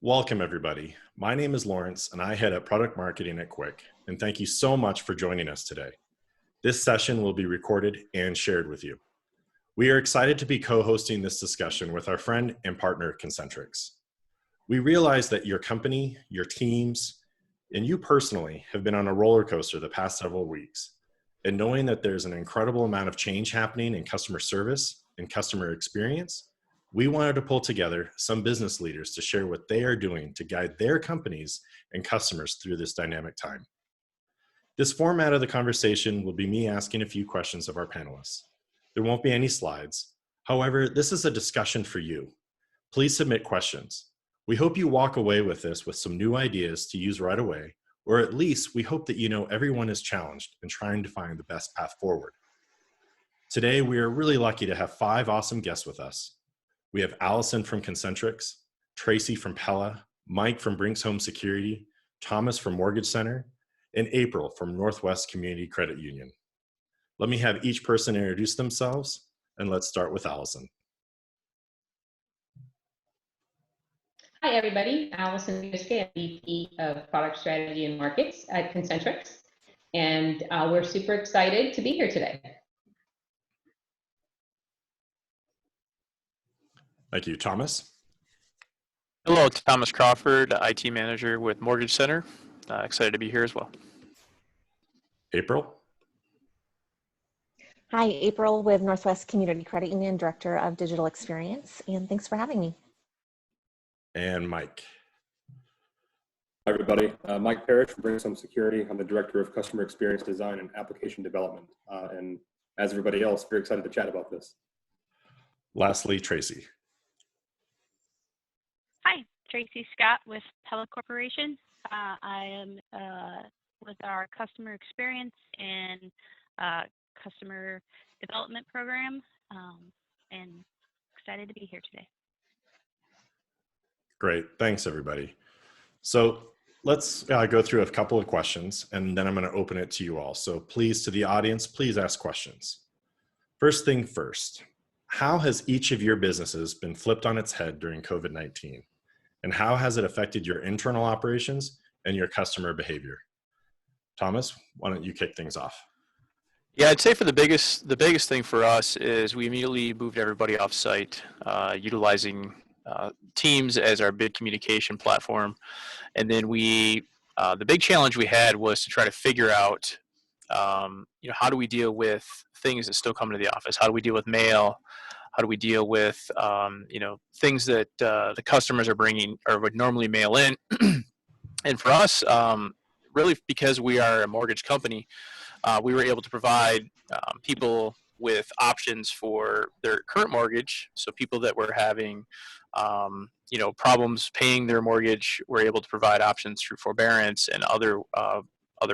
Welcome, everybody. My name is Lawrence, and I head up product marketing at Quiq. And thank you so much for joining us today. This session will be recorded and shared with you. We are excited to be co-hosting this discussion with our friend and partner, Concentrix. We realize that your company, your teams, and you personally have been on a roller coaster the past several weeks. And knowing that there's an incredible amount of change happening in customer service and customer experience, we wanted to pull together some business leaders to share what they are doing to guide their companies and customers through this dynamic time. This format of the conversation will be me asking a few questions of our panelists. There won't be any slides. However, this is a discussion for you. Please submit questions. We hope you walk away with this with some new ideas to use right away, or at least we hope that you know everyone is challenged and trying to find the best path forward. Today, we are really lucky to have 5 awesome guests with us. We have Allison from Concentrix, Tracy from Pella, Mike from Brinks Home Security, Thomas from Mortgage Center, and April from Northwest Community Credit Union. Let me have each person introduce themselves, and let's start with Allison. Hi, everybody. Allison Biske, VP of Product Strategy and Markets at Concentrix, and we're super excited to be here today. Thank you. Thomas? Hello, Thomas Crawford, IT Manager with Mortgage Center. Excited to be here as well. April? Hi, April with Northwest Community Credit Union, Director of Digital Experience, and thanks for having me. And Mike? Hi, everybody. Mike Parrish from Brinks Home Security. I'm the Director of Customer Experience Design and Application Development. And as everybody else, very excited to chat about this. Lastly, Tracy. Hi, Tracy Scott with Pella Corporation. I am with our customer experience and customer development program, and excited to be here today. Great. Thanks, everybody. So let's go through a couple of questions, and then I'm going to open it to you all. So please, to the audience, please ask questions. First thing first, how has each of your businesses been flipped on its head during COVID-19? And how has it affected your internal operations and your customer behavior? Thomas, why don't you kick things off? Yeah, I'd say for the biggest thing for us is we immediately moved everybody off site, utilizing Teams as our bid communication platform. And then the big challenge we had was to try to figure out, how do we deal with things that still come into the office? How do we deal with mail? How do we deal with, things that the customers are bringing or would normally mail in? And for us, really because we are a mortgage company, we were able to provide people with options for their current mortgage. So people that were having, problems paying their mortgage, were able to provide options through forbearance and other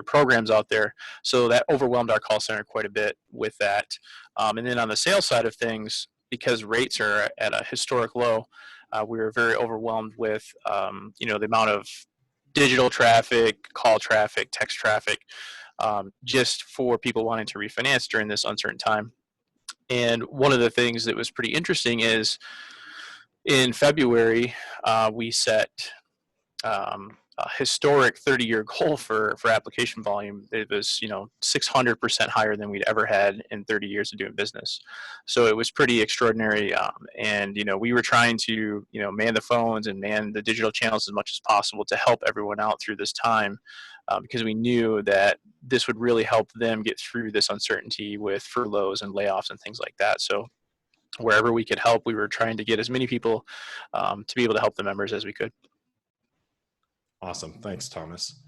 programs out there. So that overwhelmed our call center quite a bit with that. And then on the sales side of things, because rates are at a historic low, we were very overwhelmed with, the amount of digital traffic, call traffic, text traffic, just for people wanting to refinance during this uncertain time. And one of the things that was pretty interesting is in February, we set a historic 30-year goal for application volume. It was 600% higher than we'd ever had in 30 years of doing business. So it was pretty extraordinary. And we were trying to man the phones and man the digital channels as much as possible to help everyone out through this time, because we knew that this would really help them get through this uncertainty with furloughs and layoffs and things like that. So wherever we could help, we were trying to get as many people to be able to help the members as we could. Awesome. Thanks, Thomas.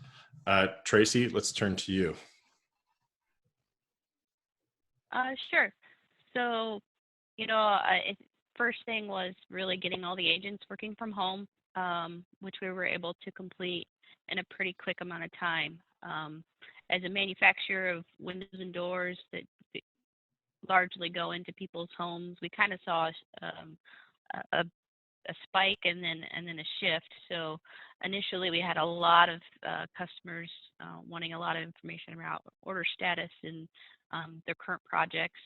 Tracy, let's turn to you. Sure. So, first thing was really getting all the agents working from home, which we were able to complete in a pretty quick amount of time. As a manufacturer of windows and doors that largely go into people's homes, we kind of saw a spike and then a shift. So initially we had a lot of customers wanting a lot of information around order status and their current projects.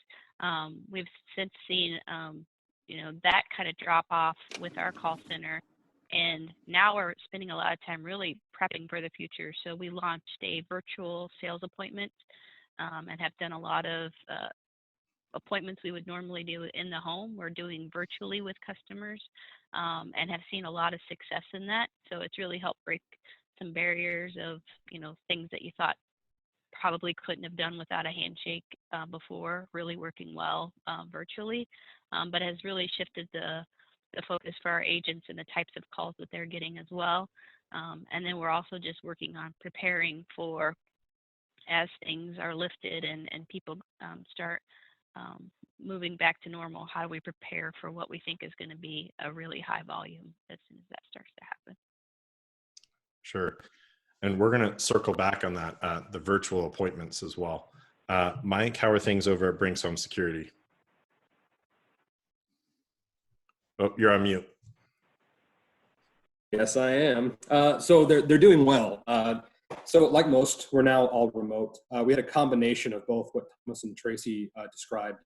We've since seen that kind of drop off with our call center, And now we're spending a lot of time really prepping for the future. So we launched a virtual sales appointment and have done a lot of appointments we would normally do in the home. We're doing virtually with customers and have seen a lot of success in that. So it's really helped break some barriers of, things that you thought probably couldn't have done without a handshake before, really working well virtually, but has really shifted the focus for our agents and the types of calls that they're getting as well. And then we're also just working on preparing for, as things are lifted and people start moving back to normal, how do we prepare for what we think is going to be a really high volume as soon as that starts to happen? Sure. And we're going to circle back on that, the virtual appointments as well. Mike, how are things over at Brinks Home Security? Oh, you're on mute. Yes, I am. So they're doing well. So like most, we're now all remote. We had a combination of both what Thomas and Tracy described,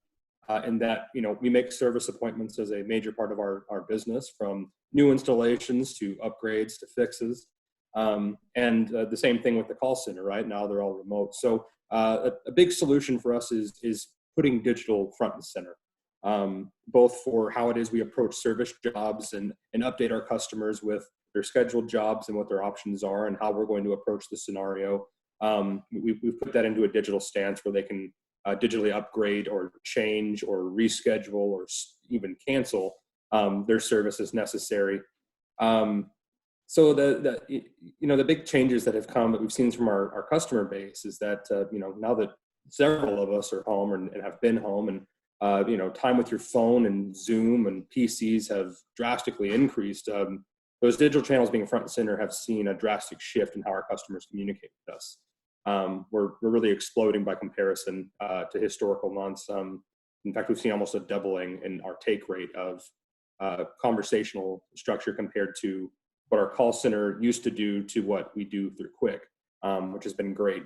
in that, we make service appointments as a major part of our business, from new installations to upgrades to fixes. And the same thing with the call center, right? Now they're all remote. So a big solution for us is putting digital front and center, both for how it is we approach service jobs and update our customers with their scheduled jobs and what their options are and how we're going to approach the scenario. We've put that into a digital stance where they can digitally upgrade or change or reschedule or even cancel their service as necessary. So the big changes that have come that we've seen from our customer base is that, now that several of us are home and have been home, and time with your phone and Zoom and PCs have drastically increased, those digital channels being front and center have seen a drastic shift in how our customers communicate with us. We're really exploding by comparison to historical months. In fact, we've seen almost a doubling in our take rate of conversational structure compared to what our call center used to do to what we do through Quiq, which has been great.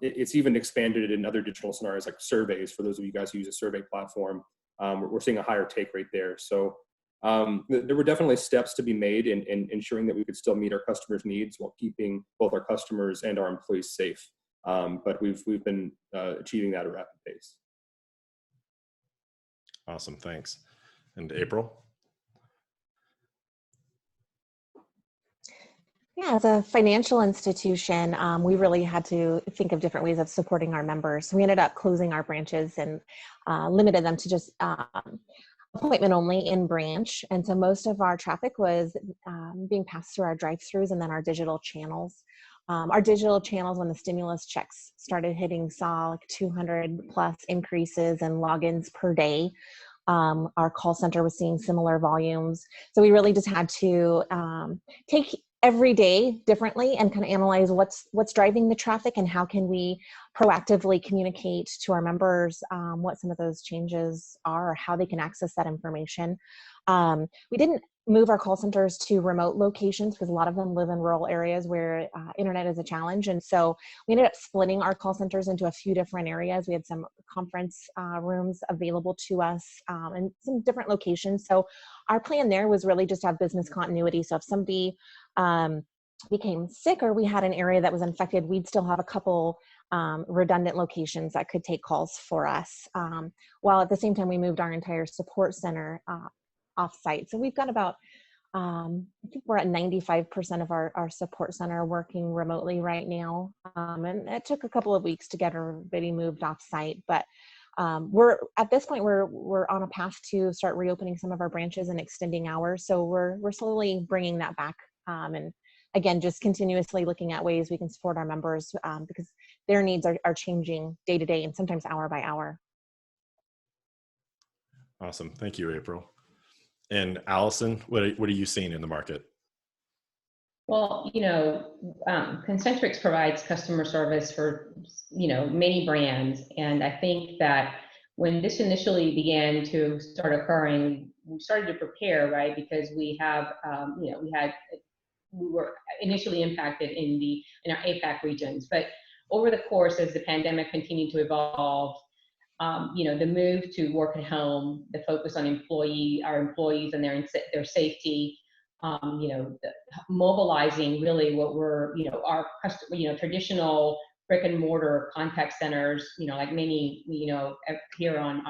It's even expanded in other digital scenarios like surveys. For those of you guys who use a survey platform, we're seeing a higher take rate there. So there were definitely steps to be made in ensuring that we could still meet our customers' needs while keeping both our customers and our employees safe. But we've been achieving that at a rapid pace. Awesome, thanks. And April? Yeah, as a financial institution, we really had to think of different ways of supporting our members. We ended up closing our branches and limited them to just appointment only in branch. And so most of our traffic was being passed through our drive-throughs and then our digital channels. Our digital channels, when the stimulus checks started hitting, saw like 200 plus increases in logins per day. Our call center was seeing similar volumes. So we really just had to take every day differently and kind of analyze what's driving the traffic and how can we proactively communicate to our members what some of those changes are or how they can access that information. We didn't move our call centers to remote locations because a lot of them live in rural areas where internet is a challenge. And so we ended up splitting our call centers into a few different areas. We had some conference rooms available to us in some different locations. So our plan there was really just to have business continuity. So if somebody became sick or we had an area that was infected, we'd still have a couple redundant locations that could take calls for us. While at the same time, we moved our entire support center off-site. So we've got about, I think we're at 95% of our support center working remotely right now. And it took a couple of weeks to get everybody moved off-site, but we're at this point, we're on a path to start reopening some of our branches and extending hours. So we're slowly bringing that back. And again, just continuously looking at ways we can support our members because their needs are changing day to day and sometimes hour by hour. Awesome. Thank you, April. And Allison, what are you seeing in the market? Well, Concentrix provides customer service for, many brands. And I think that when this initially began to start occurring, we started to prepare, right? Because we have, we were initially impacted in our APAC regions. But over the course, as the pandemic continued to evolve, the move to work at home, the focus on our employees and their safety, mobilizing really what were, our traditional brick and mortar contact centers, like many, here on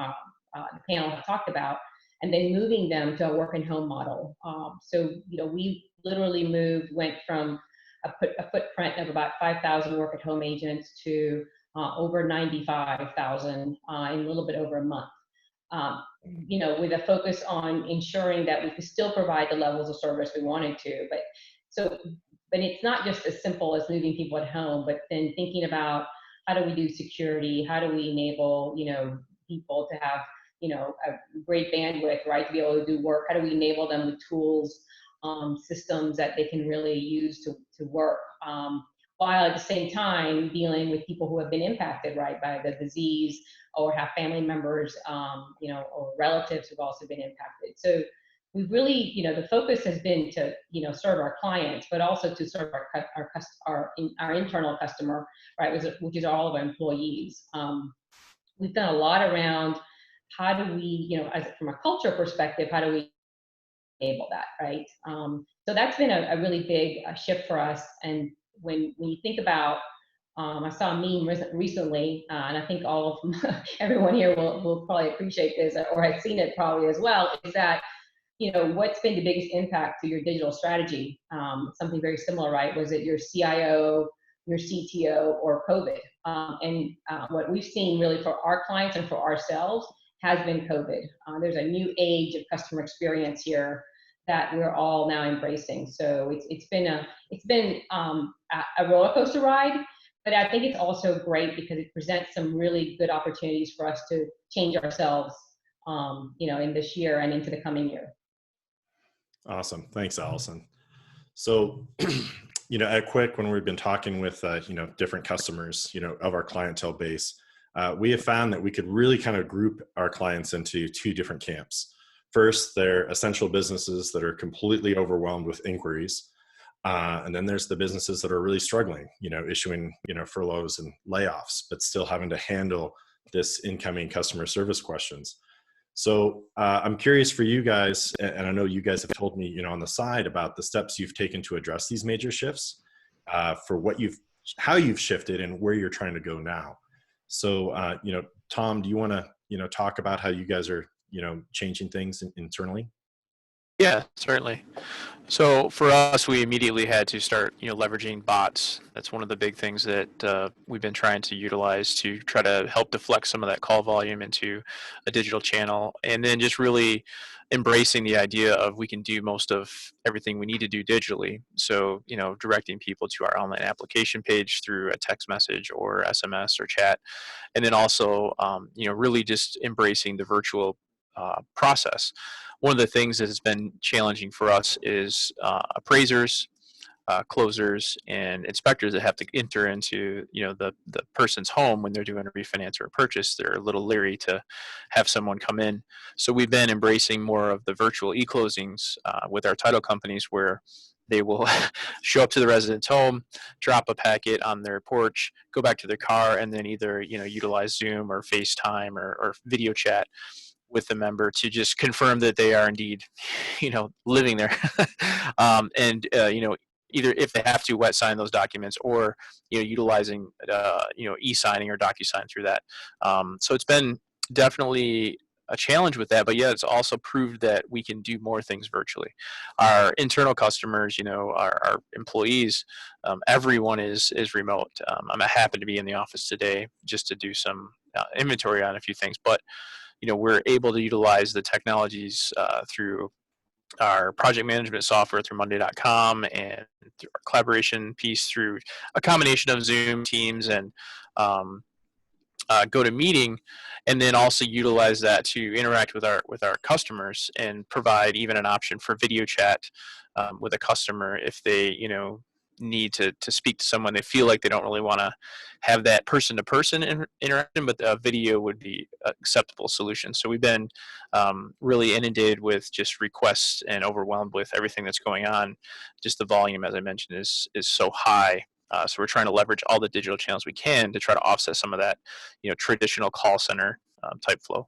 the panel have talked about, and then moving them to a work and home model. So, we literally went from a footprint of about 5,000 work at home agents to over 95,000 in a little bit over a month. With a focus on ensuring that we could still provide the levels of service we wanted to. But it's not just as simple as moving people at home, but then thinking about how do we do security? How do we enable, people to have, a great bandwidth, right, to be able to do work? How do we enable them with tools, systems that they can really use to work? While at the same time dealing with people who have been impacted, right, by the disease, or have family members, or relatives who've also been impacted. So we really, the focus has been to, serve our clients, but also to serve our internal customer, right, which is all of our employees. We've done a lot around how do we, from a culture perspective, how do we enable that, right? So that's been a really big shift for us. And when you think about, I saw a meme recently, and I think all of everyone here will probably appreciate this, or has seen it probably as well, is that, what's been the biggest impact to your digital strategy? Something very similar, right? Was it your CIO, your CTO, or COVID? And what we've seen really for our clients and for ourselves has been COVID. There's a new age of customer experience here that we're all now embracing. So it's been a roller coaster ride, but I think it's also great because it presents some really good opportunities for us to change ourselves, in this year and into the coming year. Awesome. Thanks, Allison. So, at Quiq, when we've been talking with, different customers, of our clientele base, we have found that we could really kind of group our clients into two different camps. First, they're essential businesses that are completely overwhelmed with inquiries. And then there's the businesses that are really struggling, issuing, furloughs and layoffs, but still having to handle this incoming customer service questions. So I'm curious for you guys, and I know you guys have told me, on the side about the steps you've taken to address these major shifts, for how you've shifted and where you're trying to go now. So, Tom, do you want to, talk about how you guys are, changing things internally? Yeah, certainly. So for us, we immediately had to start, leveraging bots. That's one of the big things that we've been trying to utilize to try to help deflect some of that call volume into a digital channel, and then just really embracing the idea of we can do most of everything we need to do digitally. So, directing people to our online application page through a text message or SMS or chat, and then also, really just embracing the virtual process. One of the things that has been challenging for us is appraisers, closers, and inspectors that have to enter into the person's home when they're doing a refinance or a purchase. They're a little leery to have someone come in. So we've been embracing more of the virtual e-closings with our title companies, where they will show up to the resident's home, drop a packet on their porch, go back to their car, and then either utilize Zoom or FaceTime or video chat with the member to just confirm that they are indeed, living there, and either if they have to wet sign those documents, or utilizing e-signing or DocuSign through that. So it's been definitely a challenge with that, but yeah, it's also proved that we can do more things virtually. Our internal customers, our employees, everyone is remote. I happen to be in the office today just to do some inventory on a few things, but we're able to utilize the technologies through our project management software through Monday.com, and through our collaboration piece through a combination of Zoom, Teams, and GoToMeeting, and then also utilize that to interact with our customers and provide even an option for video chat with a customer if they need to speak to someone. They feel like they don't really want to have that person-to-person interaction, but a video would be an acceptable solution. So we've been really inundated with just requests and overwhelmed with everything that's going on. Just the volume, as I mentioned, is so high. So we're trying to leverage all the digital channels we can to try to offset some of that, traditional call center type flow.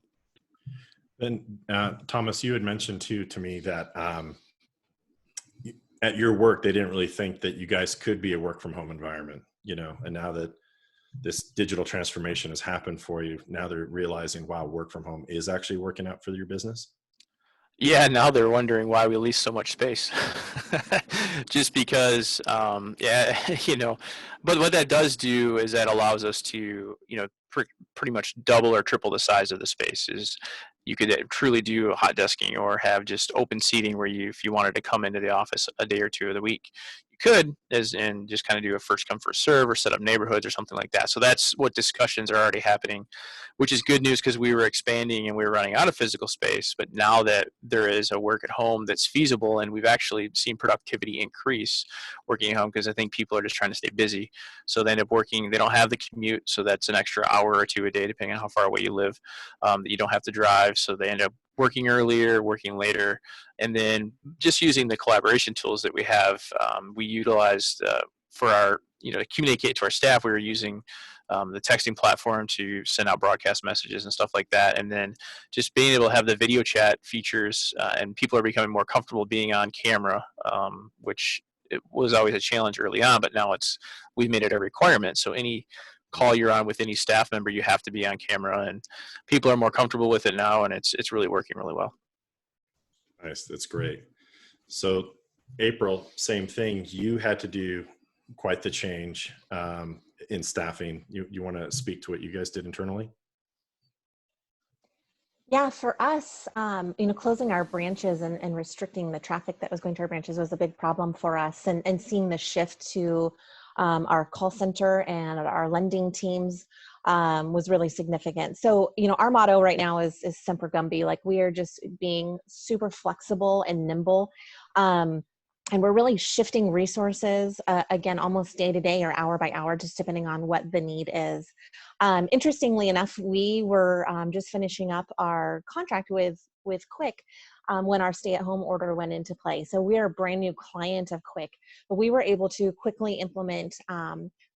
And Thomas, you had mentioned too to me that at your work, they didn't really think that you guys could be a work from home environment, you know, and now that this digital transformation has happened for you, now they're realizing, wow, work from home is actually working out for your business. Yeah, now they're wondering why we lease so much space. Just because, yeah, you know, but what that does do is that allows us to, you know, pretty much double or triple the size of the space. Is you could truly do hot desking or have just open seating where you, if you wanted to come into the office a day or two of the week, you could, as and just kind of do a first come first serve or set up neighborhoods or something like that. So that's what discussions are already happening, which is good news because we were expanding and we were running out of physical space. But now that there is a work at home that's feasible, and we've actually seen productivity increase working at home because I think people are just trying to stay busy. So they end up working, they don't have the commute. So that's an extra hour or two a day, depending on how far away you live, that you don't have to drive. So they end up working earlier, working later, and then just using the collaboration tools that we have. We utilized for our, you know, to communicate to our staff, we were using the texting platform to send out broadcast messages and stuff like that. And then just being able to have the video chat features, and people are becoming more comfortable being on camera, which it was always a challenge early on, but now we've made it a requirement. So any call you're on with any staff member, you have to be on camera, and people are more comfortable with it now, and it's really working really well. Nice. That's great. So April, same thing. You had to do quite the change in staffing. You want to speak to what you guys did internally? Yeah, for us, you know, closing our branches and restricting the traffic that was going to our branches was a big problem for us. And seeing the shift to our call center and our lending teams was really significant. So, you know, our motto right now is Semper Gumby. Like, we are just being super flexible and nimble. And we're really shifting resources, again, almost day to day or hour by hour, just depending on what the need is. Interestingly enough, we were just finishing up our contract with Quiq when our stay-at-home order went into play. So we are a brand new client of Quiq, but we were able to quickly implement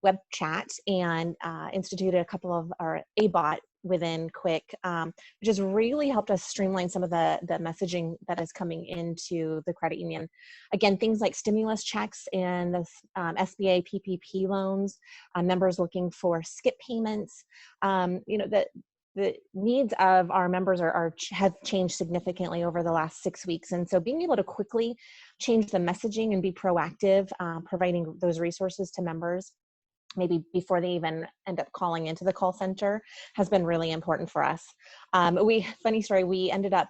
web chat and instituted a couple of a bot within Quiq, which has really helped us streamline some of the messaging that is coming into the credit union. Again, things like stimulus checks and the SBA PPP loans, members looking for skip payments. You know, the needs of our members have changed significantly over the last 6 weeks. And so being able to quickly change the messaging and be proactive, providing those resources to members, maybe before they even end up calling into the call center, has been really important for us. Funny story, we ended up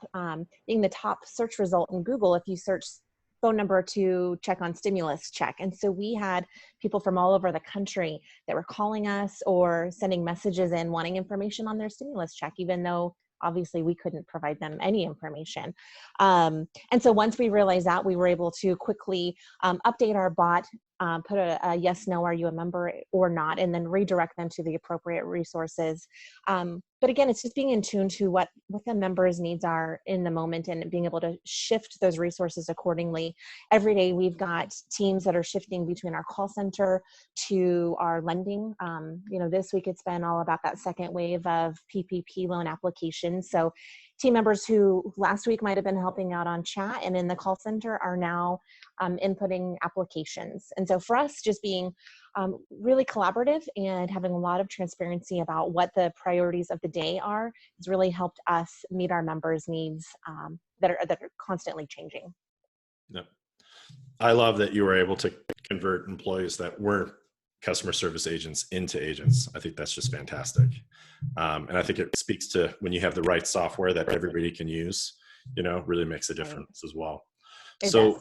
being the top search result in Google if you search phone number to check on stimulus check. And so we had people from all over the country that were calling us or sending messages in wanting information on their stimulus check, even though obviously we couldn't provide them any information. And so once we realized that, we were able to quickly update our bot, put a yes, no, are you a member or not, and then redirect them to the appropriate resources. But again, it's just being in tune to what the members' needs are in the moment and being able to shift those resources accordingly. Every day we've got teams that are shifting between our call center to our lending. You know, this week it's been all about that second wave of PPP loan applications. So team members who last week might have been helping out on chat and in the call center are now inputting applications. And so for us, just being really collaborative and having a lot of transparency about what the priorities of the day are has really helped us meet our members' needs that are constantly changing. Yep. I love that you were able to convert employees that weren't customer service agents into agents. I think that's just fantastic. And I think it speaks to when you have the right software that everybody can use, you know, really makes a difference as well. So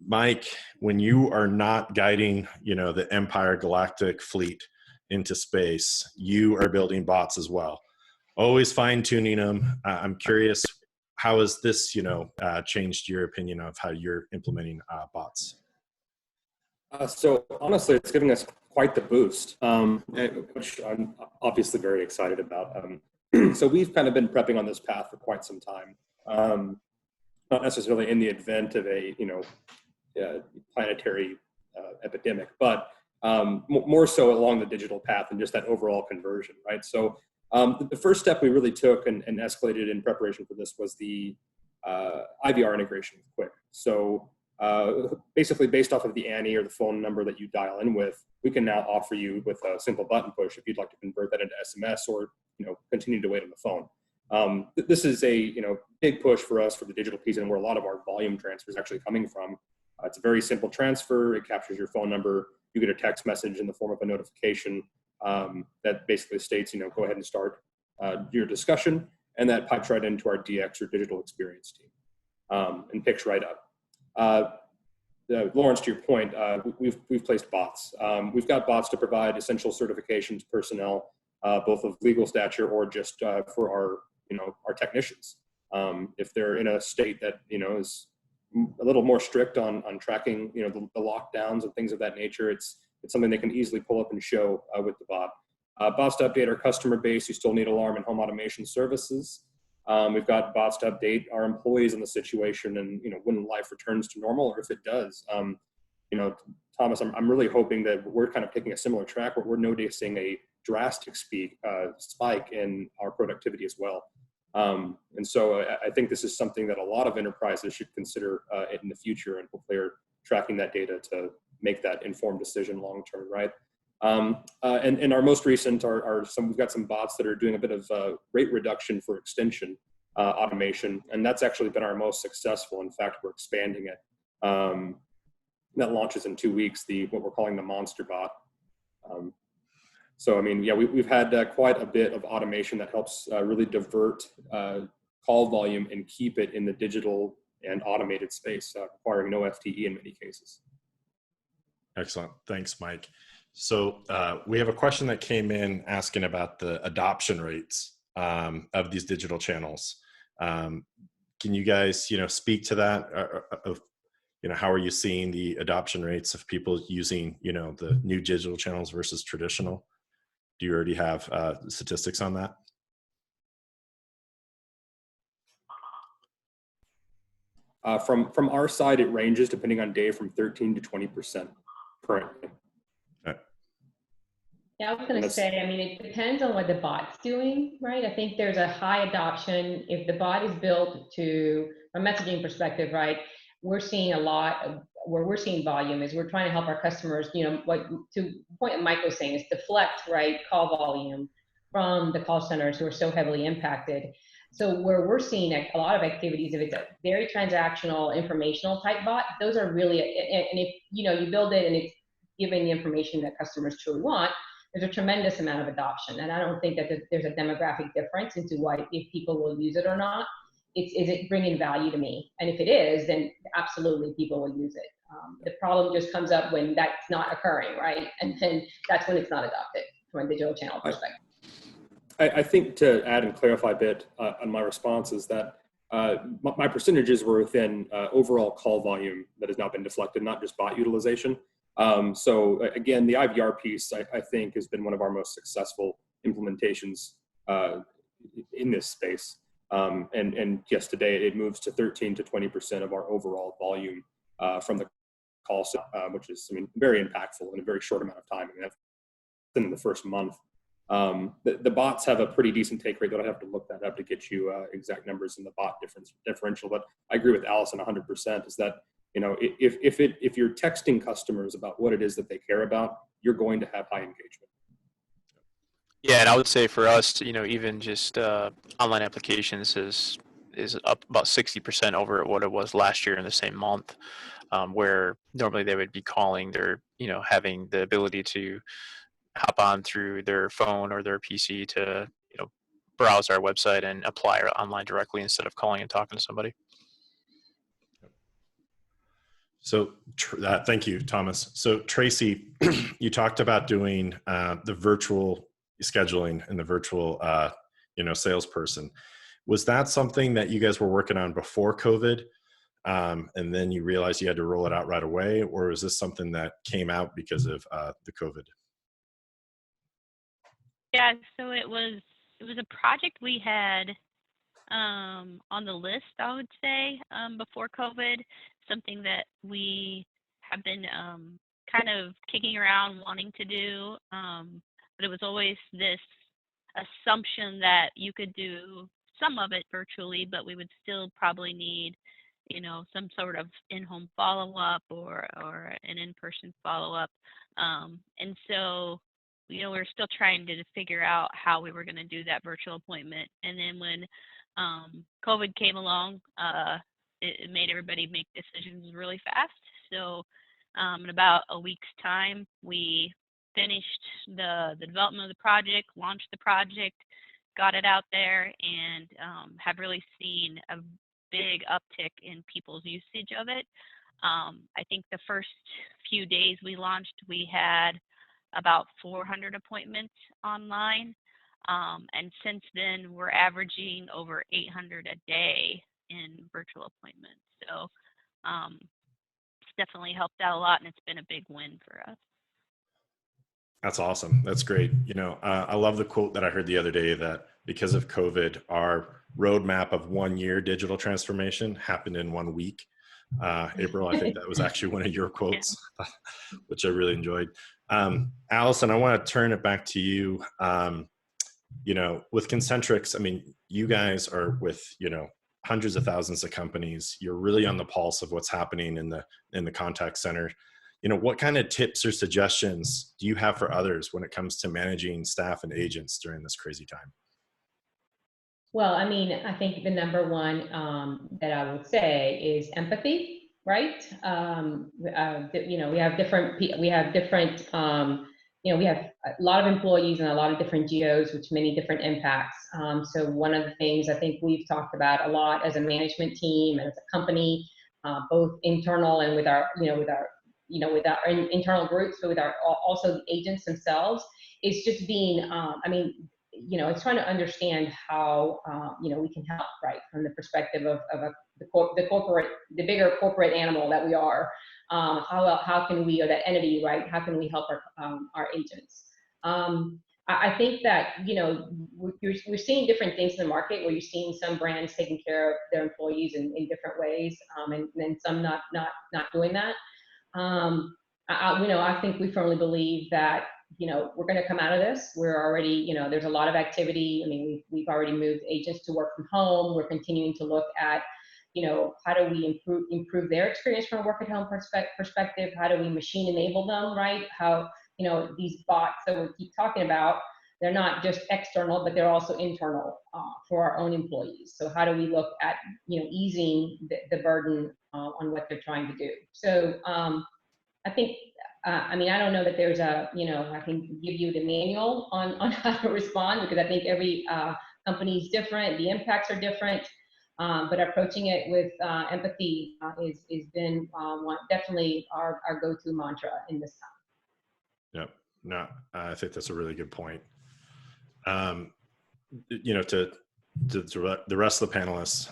Mike, when you are not guiding, you know, the Empire Galactic fleet into space, you are building bots as well, always fine tuning them. I'm curious, how has this, you know, changed your opinion of how you're implementing bots? So honestly, it's giving us quite the boost, which I'm obviously very excited about. So we've kind of been prepping on this path for quite some time, not necessarily in the event of a, you know, planetary epidemic, but more so along the digital path and just that overall conversion, right? So the first step we really took and escalated in preparation for this was the IVR integration with Quiq. So basically based off of the ANI or the phone number that you dial in with, we can now offer you with a simple button push if you'd like to convert that into SMS or continue to wait on the phone. This is a big push for us for the digital piece and where a lot of our volume transfer is actually coming from. It's a very simple transfer. It captures your phone number. You get a text message in the form of a notification that basically states, go ahead and start your discussion, and that pipes right into our DX or digital experience team and picks right up. Lawrence, to your point, we've placed bots. We've got bots to provide essential certifications personnel, both of legal stature or just for our technicians. If they're in a state that is a little more strict on tracking the lockdowns and things of that nature, it's something they can easily pull up and show with the bot. Bots to update our customer base who still need alarm and home automation services. We've got bots to update our employees in the situation and when life returns to normal, or if it does. Thomas, I'm really hoping that we're kind of taking a similar track where we're noticing a drastic spike in our productivity as well. And so I think this is something that a lot of enterprises should consider in the future, and hopefully are tracking that data to make that informed decision long term, right? And our most recent we've got some bots that are doing a bit of rate reduction for extension automation, and that's actually been our most successful. In fact, we're expanding it. That launches in 2 weeks, what we're calling the Monster Bot. So, I mean, yeah, we've had quite a bit of automation that helps really divert call volume and keep it in the digital and automated space, requiring no FTE in many cases. Excellent. Thanks, Mike. So we have a question that came in asking about the adoption rates of these digital channels. Can you guys, speak to that? How are you seeing the adoption rates of people using, the new digital channels versus traditional? Do you already have statistics on that? From our side, it ranges depending on day from 13 to 20% currently. Yeah, I was going to say, I mean, it depends on what the bot's doing, right? I think there's a high adoption. If the bot is built to a messaging perspective, right, we're seeing a lot of where we're seeing volume is we're trying to help our customers, what to the point that Mike was saying is deflect, right, call volume from the call centers who are so heavily impacted. So where we're seeing a lot of activities, if it's a very transactional, informational type bot, those are really, and if, you build it and it's giving the information that customers truly want, there's a tremendous amount of adoption. And I don't think that there's a demographic difference into if people will use it or not. Is it bringing value to me? And if it is, then absolutely people will use it. The problem just comes up when that's not occurring, right? And then that's when it's not adopted from a digital channel perspective. I think to add and clarify a bit on my response is that my percentages were within overall call volume that has now been deflected, not just bot utilization. So again, the IVR piece, I think, has been one of our most successful implementations in this space. And yes, today it moves to 13 to 20% of our overall volume from the call center, which is, very impactful in a very short amount of time. That's in the first month. The bots have a pretty decent take rate, though I'd have to look that up to get you exact numbers in the bot differential. But I agree with Allison 100%, is that if you're texting customers about what it is that they care about, you're going to have high engagement. Yeah, and I would say for us, even just online applications is up about 60% over what it was last year in the same month, where normally they would be calling, they're having the ability to hop on through their phone or their PC to browse our website and apply online directly instead of calling and talking to somebody. So thank you, Thomas. So Tracy, you talked about doing the virtual scheduling and the virtual, salesperson. Was that something that you guys were working on before COVID, and then you realized you had to roll it out right away, or is this something that came out because of the COVID? Yeah, so it was a project we had on the list, I would say, before COVID. Something that we have been kind of kicking around wanting to do, but it was always this assumption that you could do some of it virtually, but we would still probably need some sort of in-home follow-up or an in-person follow-up. And so, we're still trying to figure out how we were going to do that virtual appointment. And then when COVID came along, it made everybody make decisions really fast. So in about a week's time, we finished the development of the project, launched the project, got it out there, and have really seen a big uptick in people's usage of it. I think the first few days we launched, we had about 400 appointments online. And since then, we're averaging over 800 a day in virtual appointments. So it's definitely helped out a lot, and it's been a big win for us. That's awesome. That's great. I love the quote that I heard the other day that because of COVID, our roadmap of 1 year digital transformation happened in 1 week. April, I think that was actually one of your quotes, which I really enjoyed. Allison, I want to turn it back to you. With Concentrix, I mean, you guys are with, hundreds of thousands of companies. You're really on the pulse of what's happening in the contact center. What kind of tips or suggestions do you have for others when it comes to managing staff and agents during this crazy time? Well, I mean, I think the number one that I would say is empathy, right? We have different, we have a lot of employees and a lot of different geos, which many different impacts. So one of the things I think we've talked about a lot as a management team and as a company, both internal and with our internal groups, but with our also the agents themselves, is just being, it's trying to understand how, we can help, right, from the perspective of the bigger corporate animal that we are. How can we, or that entity, right? How can we help our agents? I think that, we're seeing different things in the market where you're seeing some brands taking care of their employees in different ways, and then some not doing that. I think we firmly believe that, we're going to come out of this. We're already, there's a lot of activity. I mean, we've already moved agents to work from home. We're continuing to look at, how do we improve their experience from a work at home perspective? How do we machine enable them, right? How, these bots that we keep talking about, they're not just external, but they're also internal for our own employees. So how do we look at, easing the burden on what they're trying to do? So I think, I don't know that there's I can give you the manual on how to respond, because I think every company is different. The impacts are different. But approaching it with empathy is been definitely our go-to mantra in this time. Yep. No, I think that's a really good point. To the rest of the panelists,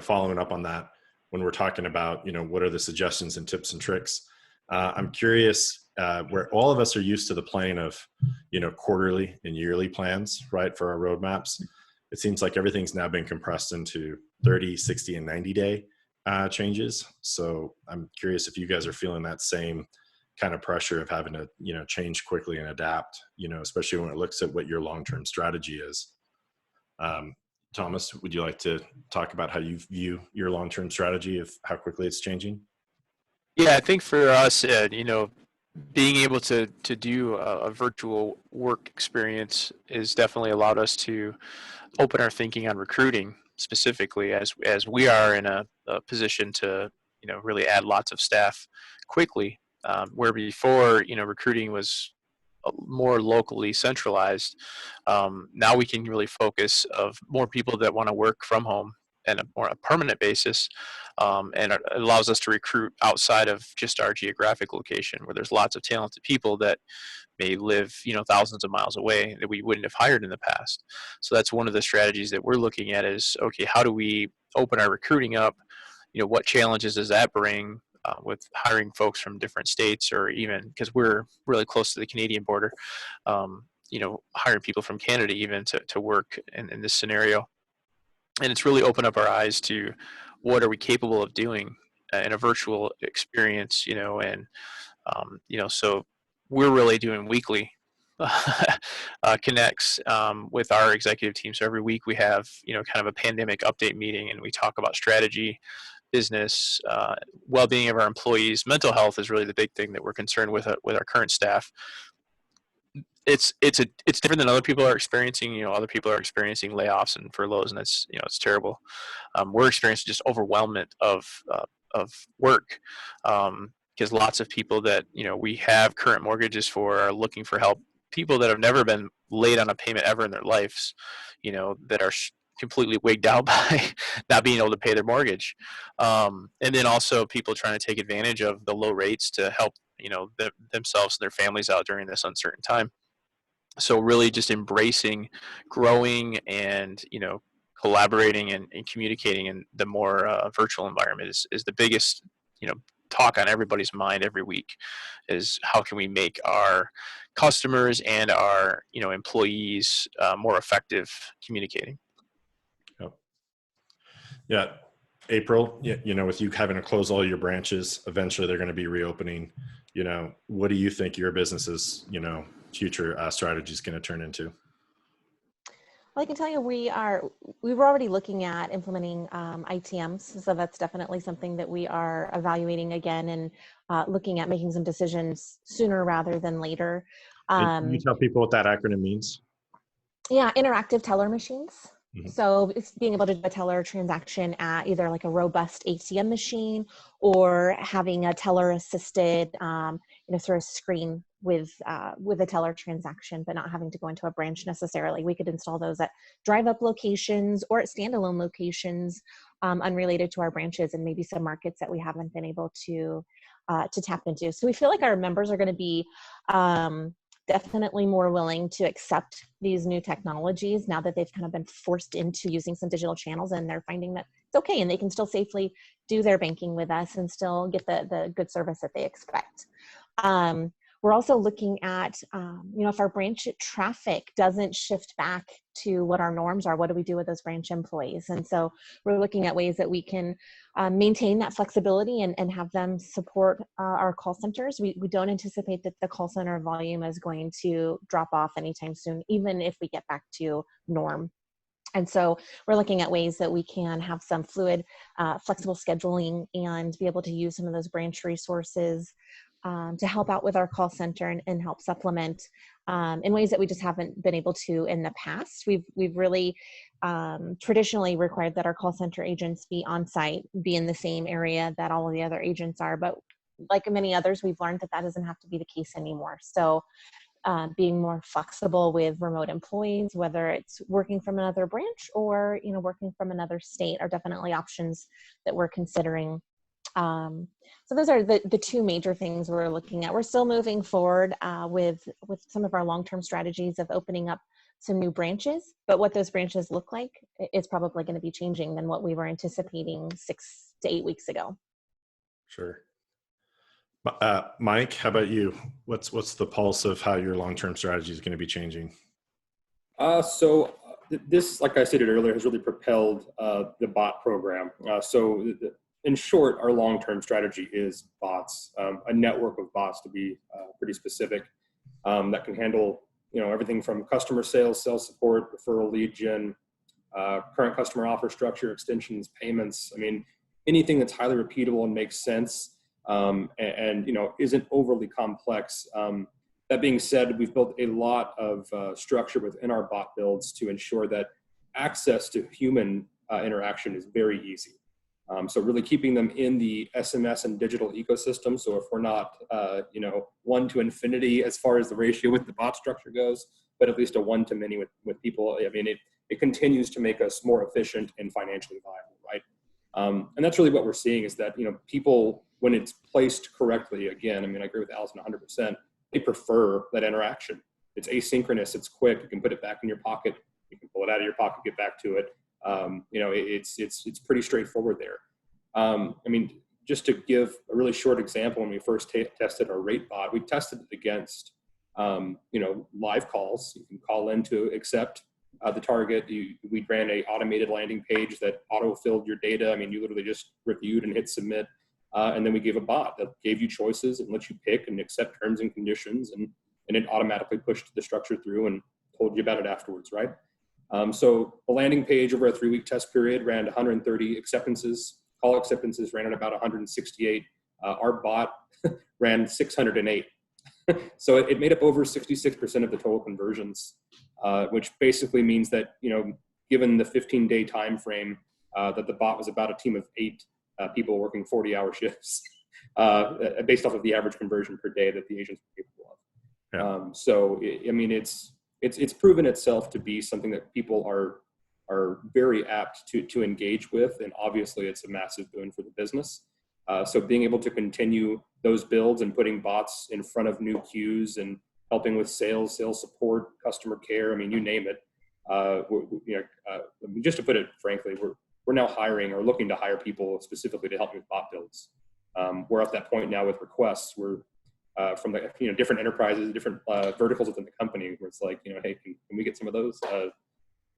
following up on that, when we're talking about, what are the suggestions and tips and tricks, I'm curious, where all of us are used to the plane of, quarterly and yearly plans, right, for our roadmaps. It seems like everything's now been compressed into 30, 60, and 90-day changes. So I'm curious if you guys are feeling that same kind of pressure of having to, change quickly and adapt, especially when it looks at what your long-term strategy is. Thomas, would you like to talk about how you view your long-term strategy of how quickly it's changing? Yeah, I think for us, being able to do a virtual work experience has definitely allowed us to open our thinking on recruiting specifically, as we are in a position to really add lots of staff quickly, where before recruiting was more locally centralized. Now we can really focus of more people that want to work from home and a more permanent basis, and it allows us to recruit outside of just our geographic location, where there's lots of talented people that may live thousands of miles away that we wouldn't have hired in the past. So that's one of the strategies that we're looking at is, okay, how do we open our recruiting up? What challenges does that bring with hiring folks from different states, or even because we're really close to the Canadian border, hiring people from Canada even to work in this scenario. And it's really opened up our eyes to what are we capable of doing in a virtual experience, and so we're really doing weekly connects with our executive team. So every week we have kind of a pandemic update meeting, and we talk about strategy, business, well-being of our employees. Mental health is really the big thing that we're concerned with our current staff. It's different than other people are experiencing. Other people are experiencing layoffs and furloughs, and that's it's terrible. We're experiencing just overwhelmment of work, because lots of people that we have current mortgages for are looking for help. People that have never been late on a payment ever in their lives, that are completely wigged out by not being able to pay their mortgage, and then also people trying to take advantage of the low rates to help themselves and their families out during this uncertain time. So really just embracing growing and collaborating and communicating in the more virtual environment is the biggest talk on everybody's mind every week, is how can we make our customers and our employees more effective communicating. Yep. Yeah. April, with you having to close all your branches, eventually they're going to be reopening. What do you think your business's, future strategy is going to turn into? Well, I can tell you we were already looking at implementing ITMs, so that's definitely something that we are evaluating again and looking at making some decisions sooner rather than later. Can you tell people what that acronym means? Yeah, interactive teller machines. Mm-hmm. So it's being able to do a teller transaction at either like a robust ATM machine or having a teller assisted, through a screen with a teller transaction, but not having to go into a branch necessarily. We could install those at drive-up locations or at standalone locations, unrelated to our branches, and maybe some markets that we haven't been able to tap into. So we feel like our members are going to be definitely more willing to accept these new technologies now that they've kind of been forced into using some digital channels, and they're finding that it's okay and they can still safely do their banking with us and still get the good service that they expect. We're also looking at, if our branch traffic doesn't shift back to what our norms are, what do we do with those branch employees? And so we're looking at ways that we can maintain that flexibility and have them support our call centers. We don't anticipate that the call center volume is going to drop off anytime soon, even if we get back to norm. And so we're looking at ways that we can have some fluid, flexible scheduling and be able to use some of those branch resources to help out with our call center and help supplement in ways that we just haven't been able to in the past. We've really traditionally required that our call center agents be on site, be in the same area that all of the other agents are. But like many others, we've learned that doesn't have to be the case anymore. So being more flexible with remote employees, whether it's working from another branch or working from another state, are definitely options that we're considering. So those are the two major things we're looking at. We're still moving forward with some of our long-term strategies of opening up some new branches, but what those branches look like is probably going to be changing than what we were anticipating 6 to 8 weeks ago. Sure. Mike, how about you? What's the pulse of how your long-term strategy is going to be changing? So this, like I stated earlier, has really propelled the bot program. In short, our long-term strategy is bots, a network of bots to be pretty specific, that can handle everything from customer sales support, referral, lead gen, current customer offer structure, extensions, payments. I mean, anything that's highly repeatable and makes sense, and isn't overly complex. That being said, we've built a lot of structure within our bot builds to ensure that access to human interaction is very easy. So really keeping them in the SMS and digital ecosystem. So if we're not, 1 to infinity as far as the ratio with the bot structure goes, but at least a 1 to many with people, I mean, it continues to make us more efficient and financially viable, right? And that's really what we're seeing is that, people, when it's placed correctly, again, I mean, I agree with Allison 100%, they prefer that interaction. It's asynchronous, it's quick, you can put it back in your pocket, you can pull it out of your pocket, get back to it. It's pretty straightforward there. I mean, just to give a really short example, when we first tested our rate bot, we tested it against, live calls. You can call in to accept the target. We ran a automated landing page that auto-filled your data. I mean, you literally just reviewed and hit submit. And then we gave a bot that gave you choices and let you pick and accept terms and conditions. And it automatically pushed the structure through and told you about it afterwards, right? So the landing page over a 3-week test period ran 130 acceptances, call acceptances ran at about 168. Our bot ran 608. So it made up over 66% of the total conversions, which basically means that, given the 15-day time frame, that the bot was about a team of 8 people working 40-hour shifts, based off of the average conversion per day that the agents were capable of. Yeah. So it's proven itself to be something that people are very apt to engage with, and obviously it's a massive boon for the business. So being able to continue those builds and putting bots in front of new queues and helping with sales support, customer care, you name it. Just to put it frankly, we're now hiring or looking to hire people specifically to help with bot builds. We're at that point now with requests. We're from the different enterprises, different verticals within the company, where it's like, hey, can we get some of those?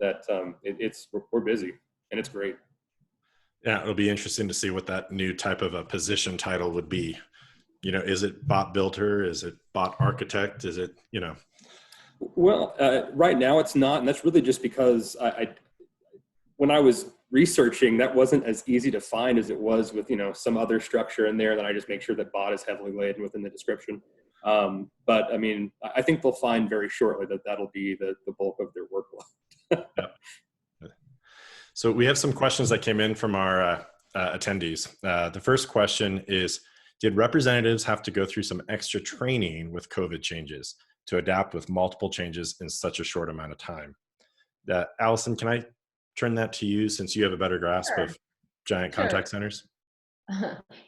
We're busy, and it's great. Yeah, it'll be interesting to see what that new type of a position title would be. Is it bot builder? Is it bot architect? Is it, Well, right now it's not, and that's really just because when I was researching, that wasn't as easy to find as it was with, some other structure in there. Then I just make sure that bot is heavily laden within the description. But I think they'll find very shortly that that'll be the bulk of their workload. Yeah. So we have some questions that came in from our attendees. The first question is, did representatives have to go through some extra training with COVID changes to adapt with multiple changes in such a short amount of time? Allison, can I turn that to you since you have a better grasp Sure. of giant contact centers?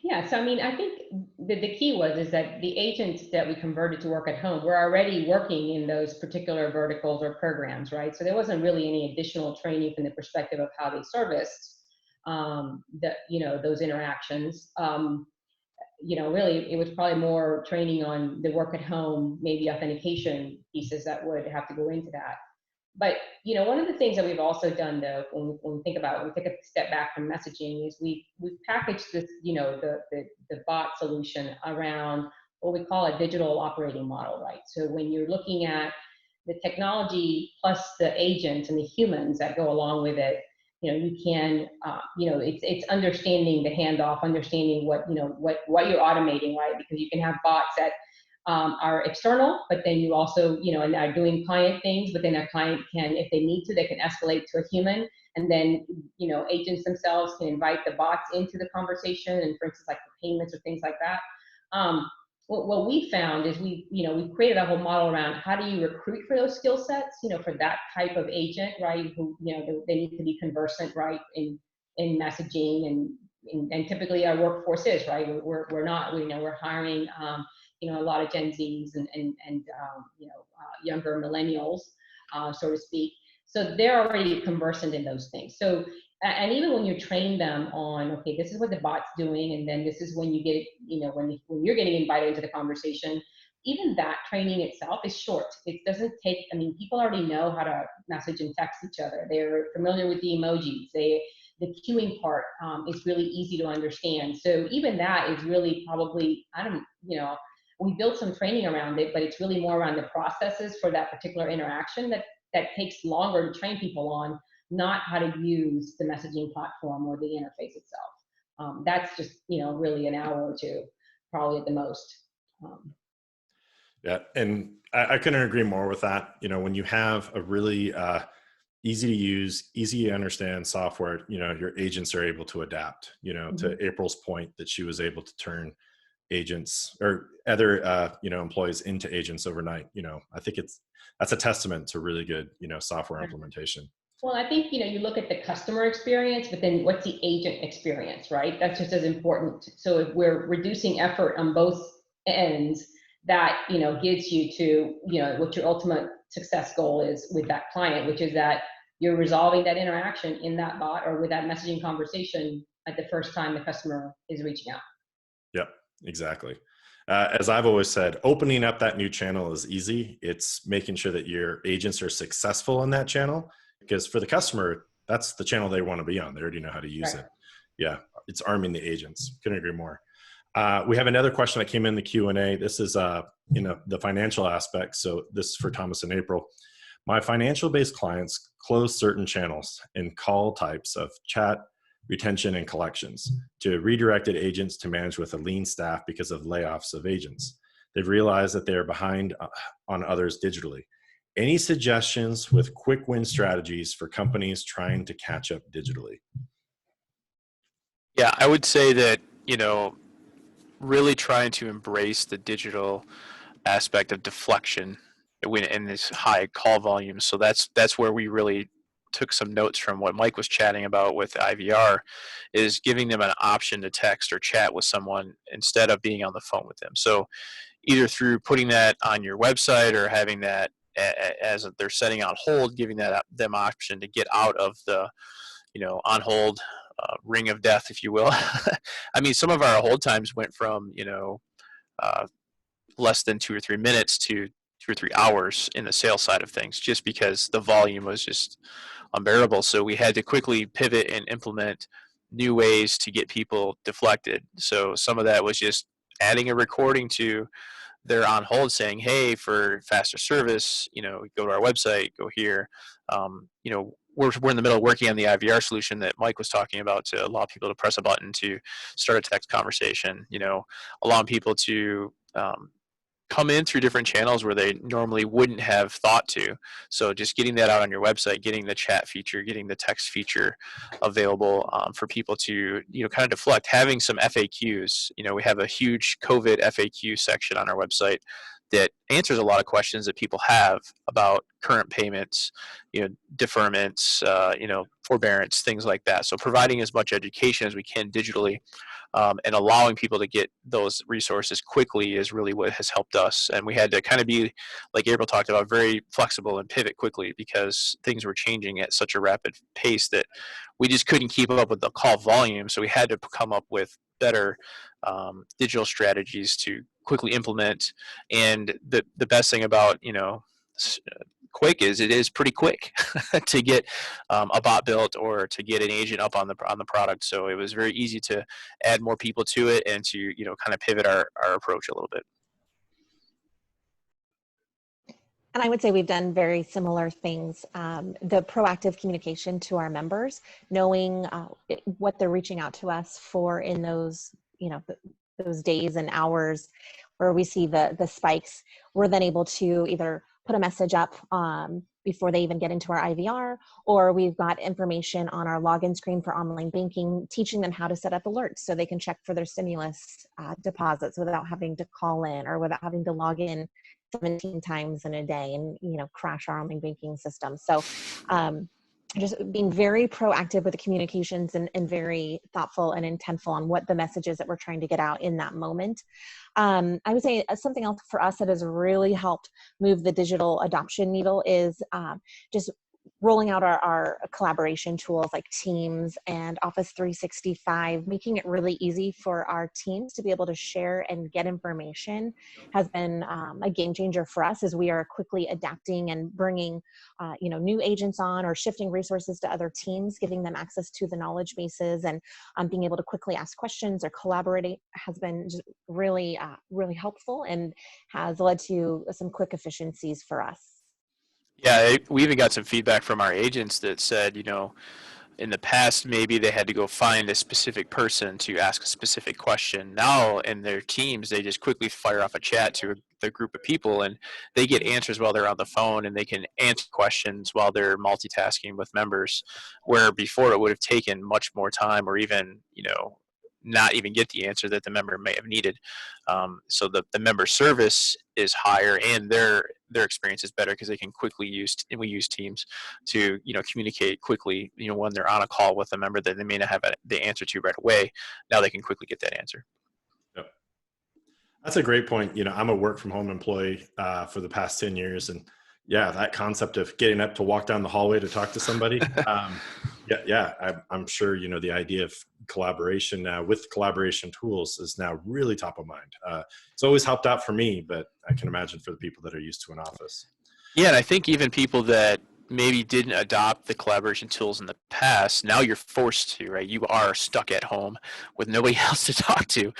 Yeah, so I think the key is that the agents that we converted to work at home were already working in those particular verticals or programs, right? So there wasn't really any additional training from the perspective of how they serviced those interactions. Really, it was probably more training on the work at home, maybe authentication pieces that would have to go into that. But, one of the things that we've also done, though, when we think about it, we take a step back from messaging, is we've packaged this, the bot solution around what we call a digital operating model, right? So when you're looking at the technology plus the agents and the humans that go along with it, you can, it's understanding the handoff, understanding what you're automating, right? Because you can have bots that are external, but then you also, and are doing client things, but then a client can, if they need to, they can escalate to a human, and then, agents themselves can invite the bots into the conversation, and for instance, like for payments or things like that. What we found is we created a whole model around how do you recruit for those skill sets, for that type of agent, right? Who, they need to be conversant, right, in messaging, and typically our workforce is, right? We're not, we're hiring, a lot of Gen Zs and younger millennials, so to speak. So they're already conversant in those things. So, and even when you train them on, okay, this is what the bot's doing, and then this is when you get, when you're getting invited into the conversation, even that training itself is short. It doesn't take, people already know how to message and text each other. They're familiar with the emojis. The queuing part is really easy to understand. So even that is really probably, we built some training around it, but it's really more around the processes for that particular interaction that takes longer to train people on, not how to use the messaging platform or the interface itself. That's just, really an hour or two, probably at the most. Yeah, and I couldn't agree more with that. When you have a really easy to use, easy to understand software, your agents are able to adapt, to April's point that she was able to turn agents or other employees into agents overnight. I think that's a testament to really good software implementation. Well, I think you look at the customer experience, but then what's the agent experience, right? That's just as important. So if we're reducing effort on both ends, that gets you to what your ultimate success goal is with that client, which is that you're resolving that interaction in that bot or with that messaging conversation at the first time the customer is reaching out. Yep. Exactly. As I've always said, opening up that new channel is easy. It's making sure that your agents are successful in that channel, because for the customer, that's the channel they want to be on. They already know how to use it. Yeah, it's arming the agents. Couldn't agree more. We have another question that came in the Q&A. This is, the financial aspect. So this is for Thomas and April. My financial-based clients close certain channels and call types of chat, retention, and collections, to redirected agents to manage with a lean staff because of layoffs of agents. They've realized that they are behind on others digitally. Any suggestions with quick win strategies for companies trying to catch up digitally? Yeah, I would say that, really trying to embrace the digital aspect of deflection in this high call volume. So that's where we really took some notes from what Mike was chatting about with IVR, is giving them an option to text or chat with someone instead of being on the phone with them. So either through putting that on your website or having that as they're setting on hold, giving them option to get out of the on hold ring of death, if you will. I mean, some of our hold times went from uh, less than 2 or 3 minutes to 2 or 3 hours in the sales side of things, just because the volume was just unbearable. So we had to quickly pivot and implement new ways to get people deflected. So some of that was just adding a recording to their on hold saying, hey, for faster service, go to our website, go here. We're in the middle of working on the IVR solution that Mike was talking about to allow people to press a button to start a text conversation, allowing people to come in through different channels where they normally wouldn't have thought to. So just getting that out on your website, getting the chat feature, getting the text feature available for people to, kind of deflect, having some FAQs. We have a huge COVID FAQ section on our website that answers a lot of questions that people have about current payments, deferments, forbearance, things like that. So providing as much education as we can digitally, and allowing people to get those resources quickly is really what has helped us. And we had to kind of be, like April talked about, very flexible and pivot quickly because things were changing at such a rapid pace that we just couldn't keep up with the call volume. So we had to come up with better digital strategies to quickly implement. And the best thing about, Quiq is it is pretty quick to get a bot built or to get an agent up on the product. So it was very easy to add more people to it and to kind of pivot our approach a little bit. And I would say we've done very similar things. The proactive communication to our members, knowing what they're reaching out to us for in those, those days and hours where we see the spikes, we're then able to either put a message up before they even get into our IVR, or we've got information on our login screen for online banking, teaching them how to set up alerts so they can check for their stimulus deposits without having to call in or without having to log in 17 times in a day and crash our online banking system. So just being very proactive with the communications and very thoughtful and intentful on what the message is that we're trying to get out in that moment. I would say something else for us that has really helped move the digital adoption needle is just rolling out our collaboration tools like Teams and Office 365, making it really easy for our teams to be able to share and get information has been a game changer for us as we are quickly adapting and bringing new agents on or shifting resources to other teams, giving them access to the knowledge bases and being able to quickly ask questions or collaborate has been just really, really helpful and has led to some quick efficiencies for us. Yeah, we even got some feedback from our agents that said, in the past, maybe they had to go find a specific person to ask a specific question. Now, in their teams, they just quickly fire off a chat to the group of people, and they get answers while they're on the phone, and they can answer questions while they're multitasking with members, where before it would have taken much more time or even, not even get the answer that the member may have needed. So the member service is higher and their experience is better because they can quickly and we use Teams to communicate quickly. When they're on a call with a member that they may not have the answer to right away, now they can quickly get that answer. Yep. That's a great point. I'm a work from home employee for the past 10 years, and yeah, that concept of getting up to walk down the hallway to talk to somebody. I'm sure, the idea of collaboration now with collaboration tools is now really top of mind. It's always helped out for me, but I can imagine for the people that are used to an office. Yeah, and I think even people that maybe didn't adopt the collaboration tools in the past, now you're forced to, right? You are stuck at home with nobody else to talk to.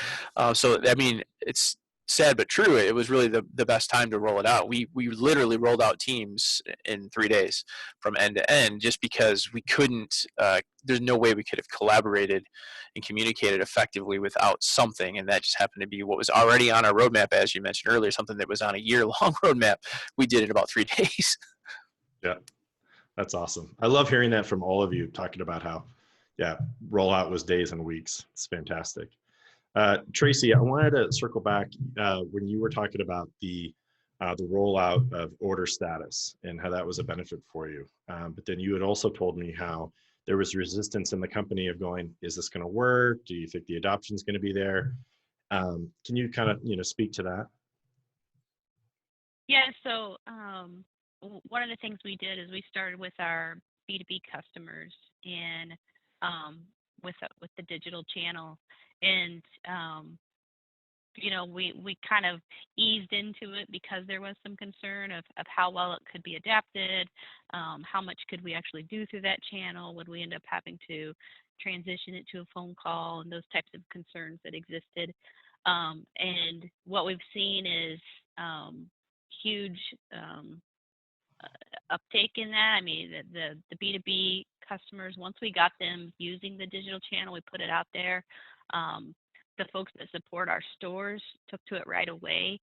So, I mean, it's sad but true, it was really the best time to roll it out. We literally rolled out Teams in 3 days from end to end, just because we couldn't. There's no way we could have collaborated and communicated effectively without something, and that just happened to be what was already on our roadmap, as you mentioned earlier, something that was on a year-long roadmap. We did it in about 3 days. Yeah, that's awesome. I love hearing that from all of you, talking about how, yeah, rollout was days and weeks. It's fantastic. Tracy, I wanted to circle back when you were talking about the rollout of order status and how that was a benefit for you. But then you had also told me how there was resistance in the company of going, is this going to work? Do you think the adoption is going to be there? Can you kind of speak to that? Yeah, so one of the things we did is we started with our B2B customers and with the digital channel, and we kind of eased into it because there was some concern of how well it could be adapted, how much could we actually do through that channel, would we end up having to transition it to a phone call, and those types of concerns that existed. And what we've seen is huge uptake in that. I mean, the B2B customers, once we got them using the digital channel, we put it out there. The folks that support our stores took to it right away.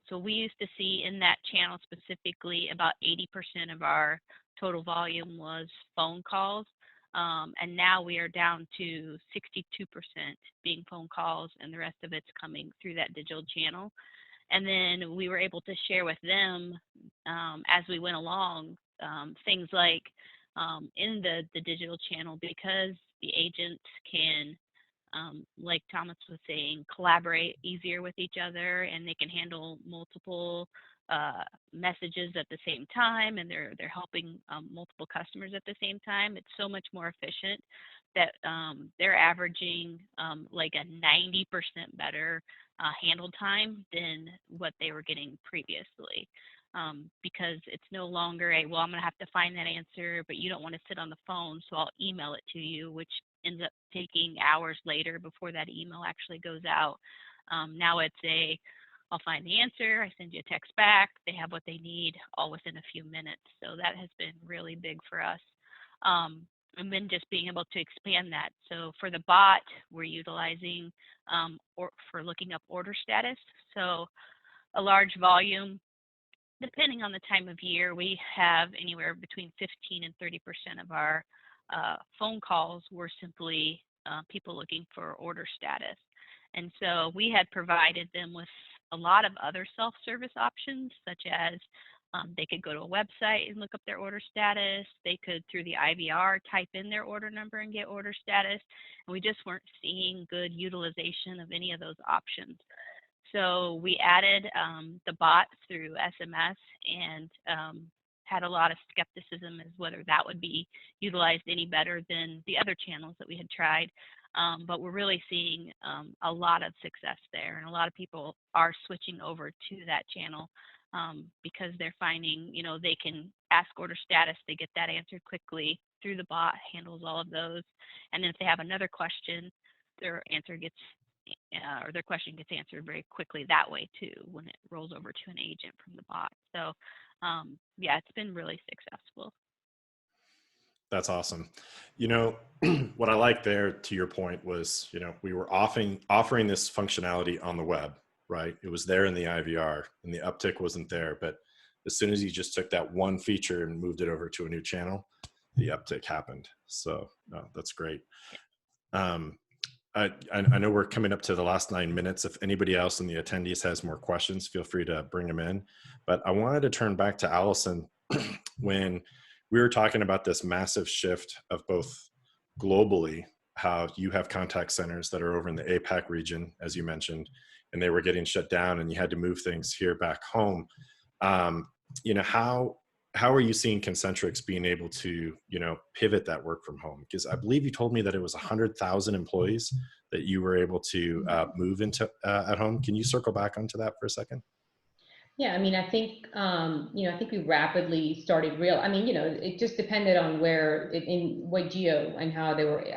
So we used to see in that channel specifically about 80% of our total volume was phone calls. And now we are down to 62% being phone calls, and the rest of it's coming through that digital channel. And then we were able to share with them as we went along things like in the digital channel, because the agents can, like Thomas was saying, collaborate easier with each other, and they can handle multiple messages at the same time, and they're helping multiple customers at the same time. It's so much more efficient that they're averaging like a 90% better handle time than what they were getting previously, because it's no longer I'm going to have to find that answer, but you don't want to sit on the phone, so I'll email it to you, which ends up taking hours later before that email actually goes out. Now it's I'll find the answer, I send you a text back, they have what they need all within a few minutes. So that has been really big for us. And then just being able to expand that. So for the bot, we're utilizing for looking up order status. So a large volume, depending on the time of year, we have anywhere between 15 and 30% of our phone calls were simply people looking for order status. And so we had provided them with a lot of other self-service options, such as they could go to a website and look up their order status. They could, through the IVR, type in their order number and get order status. And we just weren't seeing good utilization of any of those options. So we added the bot through SMS, and had a lot of skepticism as whether that would be utilized any better than the other channels that we had tried. But we're really seeing a lot of success there, and a lot of people are switching over to that channel because they're finding, they can ask order status, they get that answered quickly through the bot, handles all of those. And then if they have another question, their question gets answered very quickly that way too, when it rolls over to an agent from the bot. So yeah, it's been really successful. That's awesome. What I like there, to your point, was, we were offering this functionality on the web, right? It was there in the IVR, and the uptick wasn't there. But as soon as you just took that one feature and moved it over to a new channel, the uptick happened. So that's great. I know we're coming up to the last 9 minutes. If anybody else in the attendees has more questions, feel free to bring them in. But I wanted to turn back to Allison when we were talking about this massive shift of both globally, how you have contact centers that are over in the APAC region, as you mentioned, and they were getting shut down and you had to move things here back home. How are you seeing Concentrix being able to, pivot that work from home? Because I believe you told me that it was 100,000 employees that you were able to move into at home. Can you circle back onto that for a second? Yeah, I mean, I think, I think we rapidly started it just depended on where, in what geo and how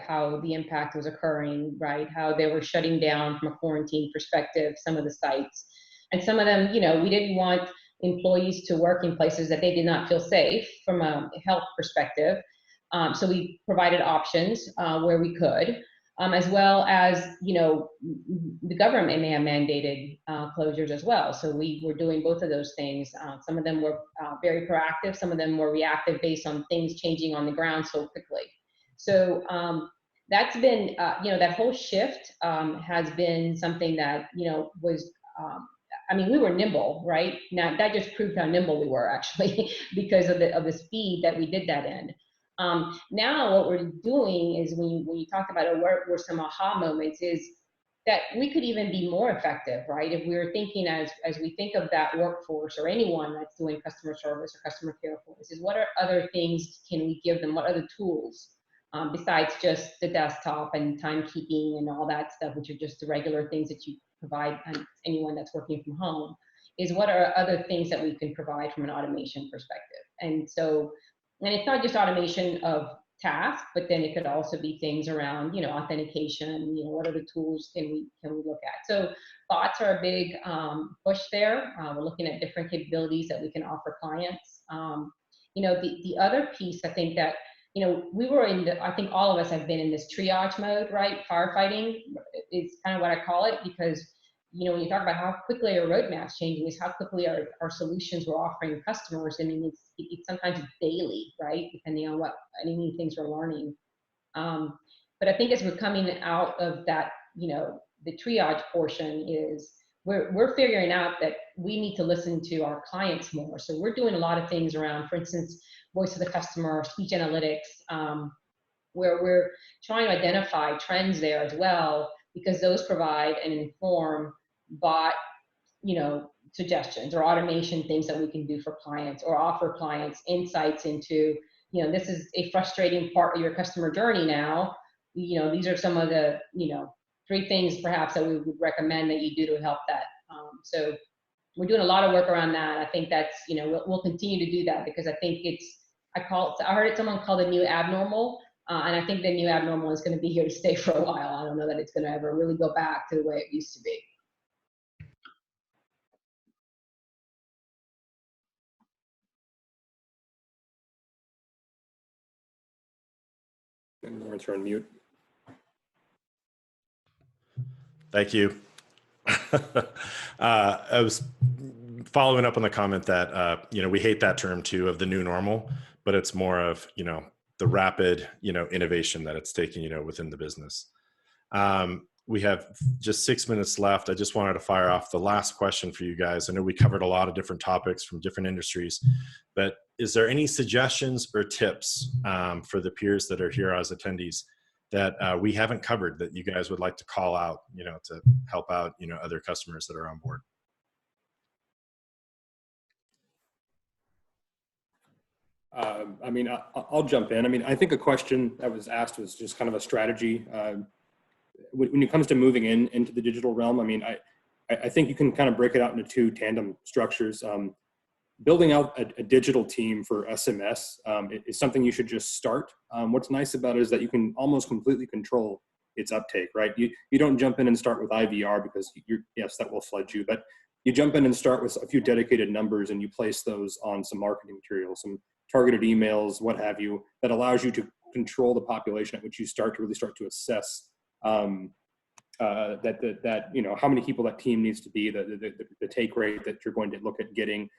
how the impact was occurring, right? How they were shutting down from a quarantine perspective, some of the sites. And some of them, we didn't want employees to work in places that they did not feel safe from a health perspective. So we provided options where we could. As well as, the government may have mandated closures as well. So we were doing both of those things. Some of them were very proactive, some of them were reactive based on things changing on the ground so quickly. So that's been, that whole shift has been something that, was, we were nimble, right? Now that just proved how nimble we were actually because of the speed that we did that in. Now what we're doing is when you talk about it, where some aha moments is that we could even be more effective, right? If we were thinking as we think of that workforce or anyone that's doing customer service or customer care for us, is what are other things can we give them? What other tools besides just the desktop and timekeeping and all that stuff, which are just the regular things that you provide anyone that's working from home, is what are other things that we can provide from an automation perspective? And so, and it's not just automation of tasks, but then it could also be things around, authentication, what are the tools can we look at? So bots are a big push there. We're looking at different capabilities that we can offer clients. The other piece, I think that, we were I think all of us have been in this triage mode, right? Firefighting is kind of what I call it, because when you talk about how quickly our roadmap's changing, is how quickly our solutions we're offering customers. I mean, it's sometimes daily, right? Depending on what any things we're learning. But I think as we're coming out of that, the triage portion is we're figuring out that we need to listen to our clients more. So we're doing a lot of things around, for instance, voice of the customer, speech analytics, where we're trying to identify trends there as well, because those provide and inform bot, suggestions or automation things that we can do for clients or offer clients insights into, this is a frustrating part of your customer journey now. These are some of the, 3 things perhaps that we would recommend that you do to help that. So we're doing a lot of work around that. I think that's, we'll continue to do that because I think I heard it someone called the new abnormal. And I think the new abnormal is going to be here to stay for a while. I don't know that it's going to ever really go back to the way it used to be. And Lawrence, you're on mute. Thank you. I was following up on the comment that, we hate that term too of the new normal, but it's more of, the rapid, innovation that it's taking, within the business. We have just 6 minutes left. I just wanted to fire off the last question for you guys. I know we covered a lot of different topics from different industries, but is there any suggestions or tips for the peers that are here as attendees that we haven't covered that you guys would like to call out, to help out, other customers that are on board? I'll jump in. I think a question that was asked was just kind of a strategy. When it comes to moving into the digital realm, I think you can kind of break it out into 2 tandem structures. Building out a digital team for SMS is something you should just start. What's nice about it is that you can almost completely control its uptake, right? You don't jump in and start with IVR because yes, that will flood you, but you jump in and start with a few dedicated numbers and you place those on some marketing materials, some targeted emails, what have you, that allows you to control the population at which you really start to assess how many people that team needs to be, the take rate that you're going to look at getting,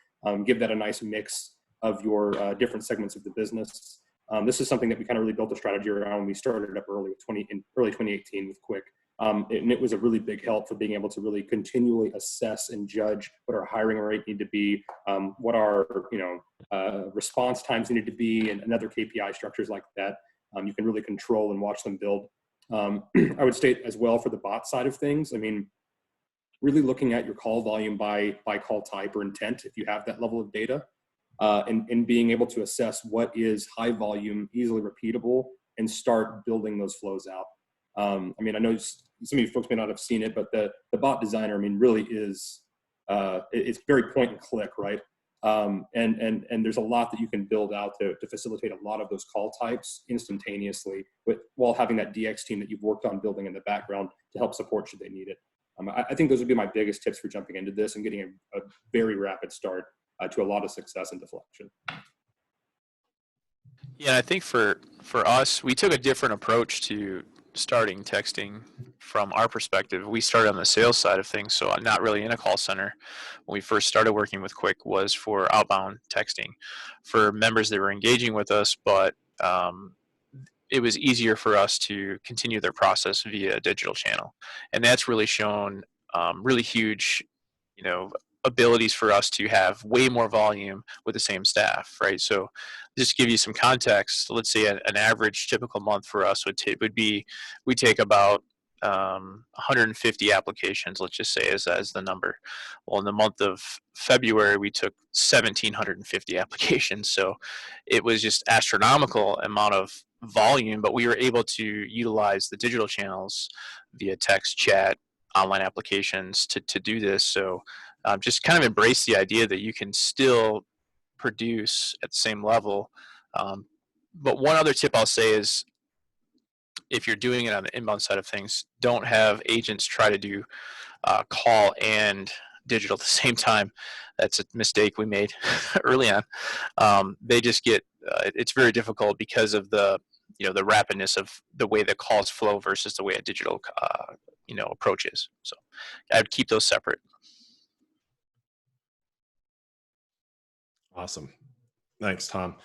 give that a nice mix of your different segments of the business. This is something that we kind of really built a strategy around when we started up in early 2018 with Quiq. And it was a really big help for being able to really continually assess and judge what our hiring rate need to be, what our response times needed to be, and other KPI structures like that. You can really control and watch them build. I would state as well for the bot side of things, really looking at your call volume by call type or intent, if you have that level of data, and being able to assess what is high volume, easily repeatable, and start building those flows out. I know some of you folks may not have seen it, but the bot designer, really is it's very point and click, right? And there's a lot that you can build out to facilitate a lot of those call types instantaneously, while having that DX team that you've worked on building in the background to help support should they need it. I think those would be my biggest tips for jumping into this and getting a very rapid start to a lot of success and deflection. Yeah, I think for us, we took a different approach to starting texting from our perspective. We started on the sales side of things, so I'm not really in a call center. When we first started working with Quiq was for outbound texting for members that were engaging with us, but it was easier for us to continue their process via a digital channel. And that's really shown really huge, abilities for us to have way more volume with the same staff, right? So just to give you some context, let's say an average typical month for us would be, we take about 150 applications, let's just say as the number. Well, in the month of February, we took 1,750 applications. So it was just astronomical amount of volume, but we were able to utilize the digital channels via text, chat, online applications to do this. So just kind of embrace the idea that you can still produce at the same level. But one other tip I'll say is, if you're doing it on the inbound side of things, don't have agents try to do call and digital at the same time. That's a mistake we made early on. They just get, it's very difficult because of the rapidness of the way the calls flow versus the way a digital, approach is. So I'd keep those separate. Awesome. Thanks, Tom.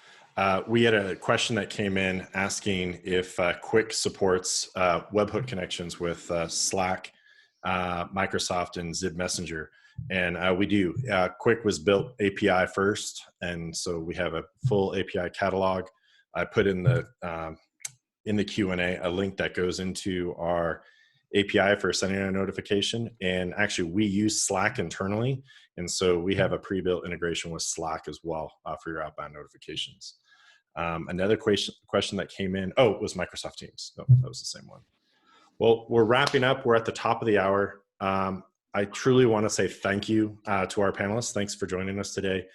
We had a question that came in asking if Quiq supports webhook connections with Slack, Microsoft, and Zip Messenger. And we do. Quiq was built API first, and so we have a full API catalog. I put in the Q&A a link that goes into our API for sending a notification. And actually, we use Slack internally. And so we have a pre-built integration with Slack as well for your outbound notifications. Another question that came in, it was Microsoft Teams. No, that was the same one. Well, we're wrapping up. We're at the top of the hour. I truly want to say thank you to our panelists. Thanks for joining us today.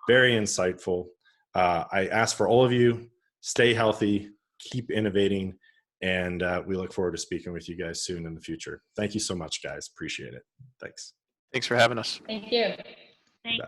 Very insightful. I ask for all of you, stay healthy, keep innovating, and we look forward to speaking with you guys soon in the future. Thank you so much, guys. Appreciate it. Thanks. Thanks for having us. Thank you. Thanks.